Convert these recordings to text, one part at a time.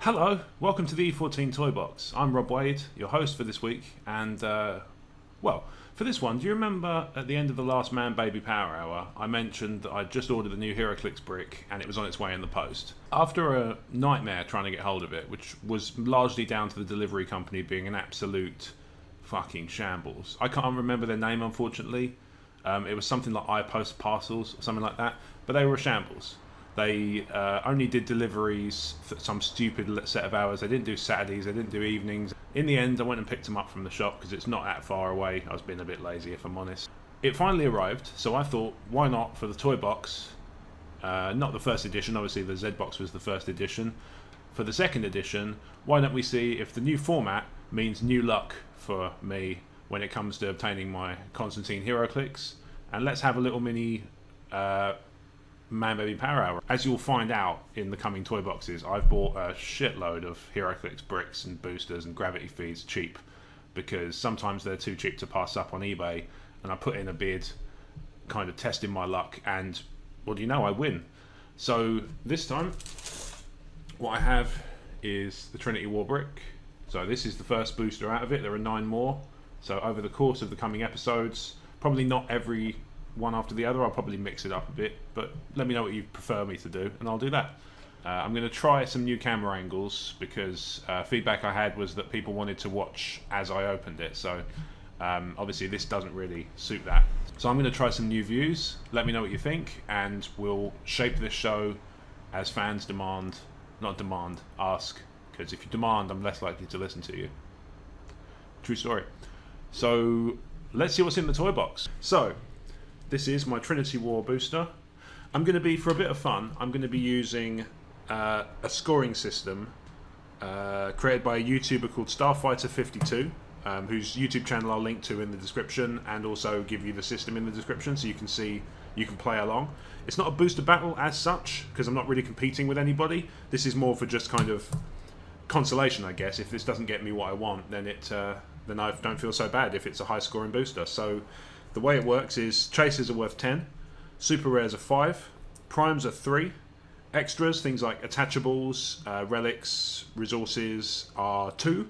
Hello, welcome to the E14 Toybox. I'm Rob Wade, your host for this week, and well, for this one, do you remember at the end of the last Man Baby Power Hour, I mentioned that I'd just ordered the new Clix brick and it was on its way in the post. After a nightmare trying to get hold of it, which was largely down to the delivery company being an absolute fucking shambles. I can't remember their name, unfortunately. It was something like I Post Parcels or something like that, but they were a shambles. They only did deliveries for some stupid set of hours. They didn't do Saturdays, they didn't do evenings. In the end, I went and picked them up from the shop because it's not that far away. I was being a bit lazy, if I'm honest. It finally arrived, so I thought, why not for the toy box? Not the first edition, obviously the Z box was the first edition. For the second edition, why don't we see if the new format means new luck for me when it comes to obtaining my Constantine HeroClix? And let's have a little mini Man Baby Power Hour. As you'll find out in the coming toy boxes, I've bought a shitload of HeroClix bricks and boosters and gravity feeds cheap because sometimes they're too cheap to pass up on eBay, and I put in a bid kind of testing my luck, and what do you know, I win. So this time what I have is the Trinity War brick. So this is the first booster out of it. There are 9 more, so over the course of the coming episodes, probably not every one after the other, I'll probably mix it up a bit, but let me know what you prefer me to do and I'll do that. I'm going to try some new camera angles because feedback I had was that people wanted to watch as I opened it, so obviously this doesn't really suit that. So I'm going to try some new views, let me know what you think, and we'll shape this show as fans demand, not demand, ask, because if you demand I'm less likely to listen to you. True story. So let's see what's in the toy box. So this is my Trinity War booster. I'm going to be, for a bit of fun, I'm going to be using a scoring system created by a YouTuber called Starfighter52, whose YouTube channel I'll link to in the description, and also give you the system in the description so you can see, you can play along. It's not a booster battle as such, because I'm not really competing with anybody. This is more for just kind of consolation, I guess. If this doesn't get me what I want, then then I don't feel so bad if it's a high scoring booster. So the way it works is chasers are worth 10, super rares are 5, primes are 3, extras, things like attachables, relics, resources are 2,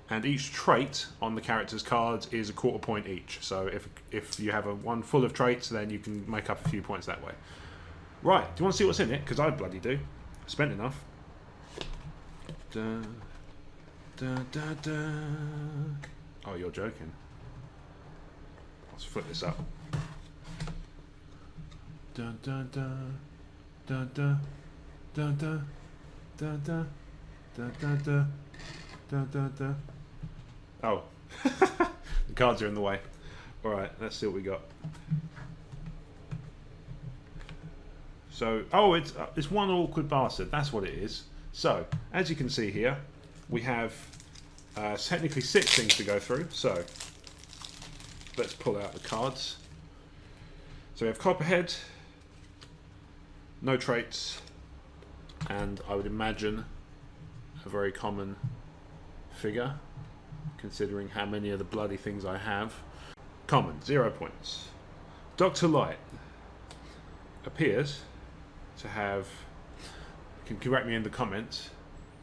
and each trait on the character's cards is a quarter point each. So if you have one full of traits, then you can make up a few points that way. Right, do you want to see what's in it? Because I bloody do. I spent enough. Da, da, da, da. Oh, you're joking. Let's flip this up. Da da da da da da da da da da da da da da. Oh, the cards are in the way. All right, let's see what we got. So, oh, it's one awkward bastard. That's what it is. So, as you can see here, we have technically 6 things to go through. So let's pull out the cards. So we have Copperhead, no traits, and I would imagine a very common figure, considering how many of the bloody things I have. Common, 0 points. Dr. Light appears to have, you can correct me in the comments,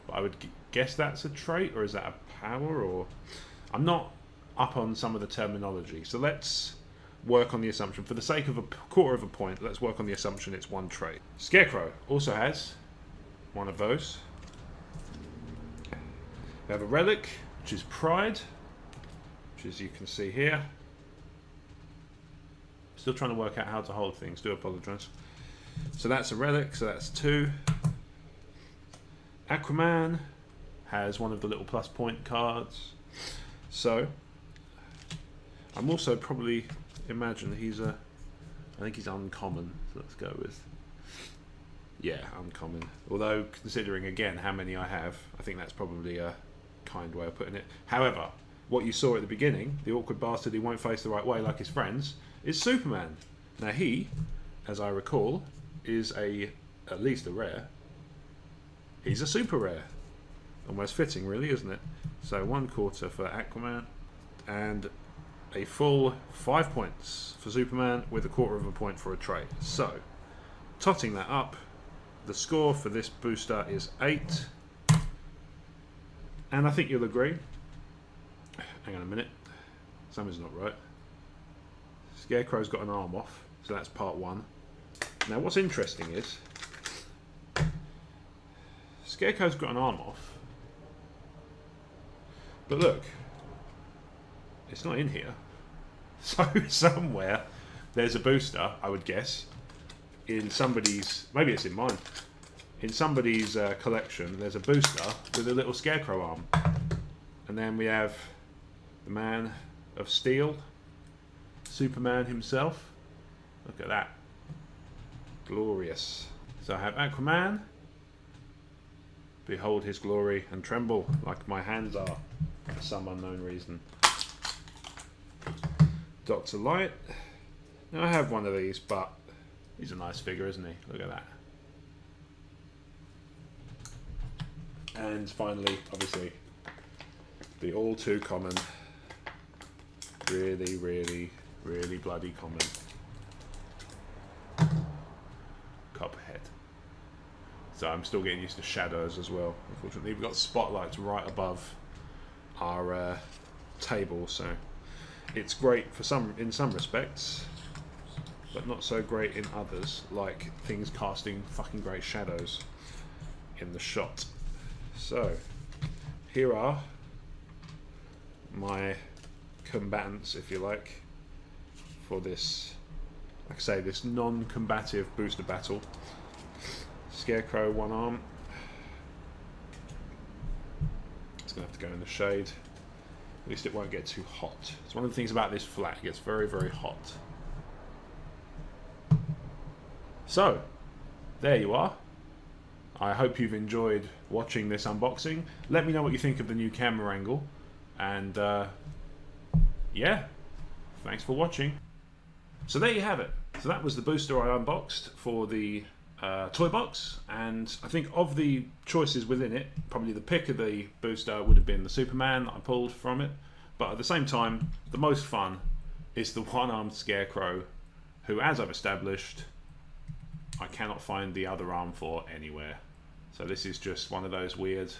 but I would guess that's a trait, or is that a power, or I'm not up on some of the terminology, so let's work on the assumption. For the sake of a quarter of a point, let's work on the assumption it's one trait. Scarecrow also has one of those. We have a relic, which is Pride, which, as you can see here, still trying to work out how to hold things, do apologise. So that's a relic, so that's 2. Aquaman has one of the little plus point cards. So I'm also probably imagine he's I think he's uncommon, so let's go with, yeah, uncommon. Although considering again how many I have, I think that's probably a kind way of putting it. However, what you saw at the beginning, the awkward bastard who won't face the right way like his friends, is Superman. Now he, as I recall, is at least a rare. He's a super rare. Almost fitting really, isn't it? So 1/4 for Aquaman, and a full 5 points for Superman with a quarter of a point for a trait. So, totting that up, the score for this booster is 8, And I think you'll agree. Hang on a minute. Something's not right. Scarecrow's got an arm off, so that's part one. Now what's interesting is Scarecrow's got an arm off, but look, it's not in here. So somewhere there's a booster, I would guess, in somebody's, maybe it's in mine, in somebody's collection. There's a booster with a little Scarecrow arm. And then we have the Man of Steel, Superman himself. Look at that. Glorious. So I have Aquaman. Behold his glory and tremble like my hands are for some unknown reason. Dr. Light. Now I have one of these, but he's a nice figure, isn't he? Look at that. And finally, obviously, the all too common, really, really, really bloody common Copperhead. So I'm still getting used to shadows as well. Unfortunately, we've got spotlights right above our table, so it's great for in some respects, but not so great in others, like things casting fucking great shadows in the shot. So here are my combatants, if you like, for this, like I say, this non-combative booster battle. Scarecrow, one arm. It's going to have to go in the shade. At least it won't get too hot. It's one of the things about this flat, it gets very, very hot. So, there you are. I hope you've enjoyed watching this unboxing. Let me know what you think of the new camera angle. And yeah, thanks for watching. So there you have it. So that was the booster I unboxed for the Toybox, and I think of the choices within it, probably the pick of the booster would have been the Superman that I pulled from it, but at the same time the most fun is the one-armed Scarecrow, who, as I've established, I cannot find the other arm for anywhere. So this is just one of those weird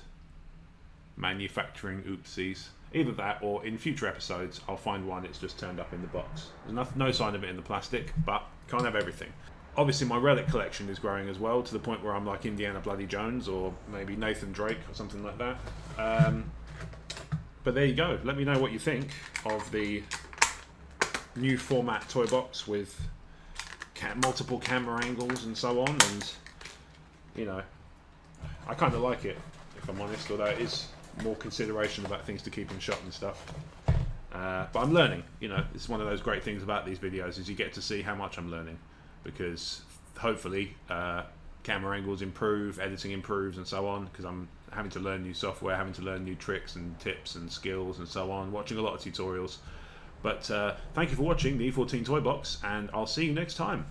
manufacturing oopsies. Either that, or in future episodes I'll find one it's just turned up in the box. There's no sign of it in the plastic, but can't have everything. Obviously my relic collection is growing as well, to the point where I'm like Indiana Bloody Jones, or maybe Nathan Drake or something like that. But there you go. Let me know what you think of the new format toy box with multiple camera angles and so on. And you know, I kind of like it, if I'm honest, although it is more consideration about things to keep in shot and stuff. But I'm learning. You know, it's one of those great things about these videos, is you get to see how much I'm learning, because hopefully camera angles improve, editing improves, and so on, because I'm having to learn new software, having to learn new tricks and tips and skills and so on, watching a lot of tutorials. But thank you for watching the E14 Toybox, and I'll see you next time.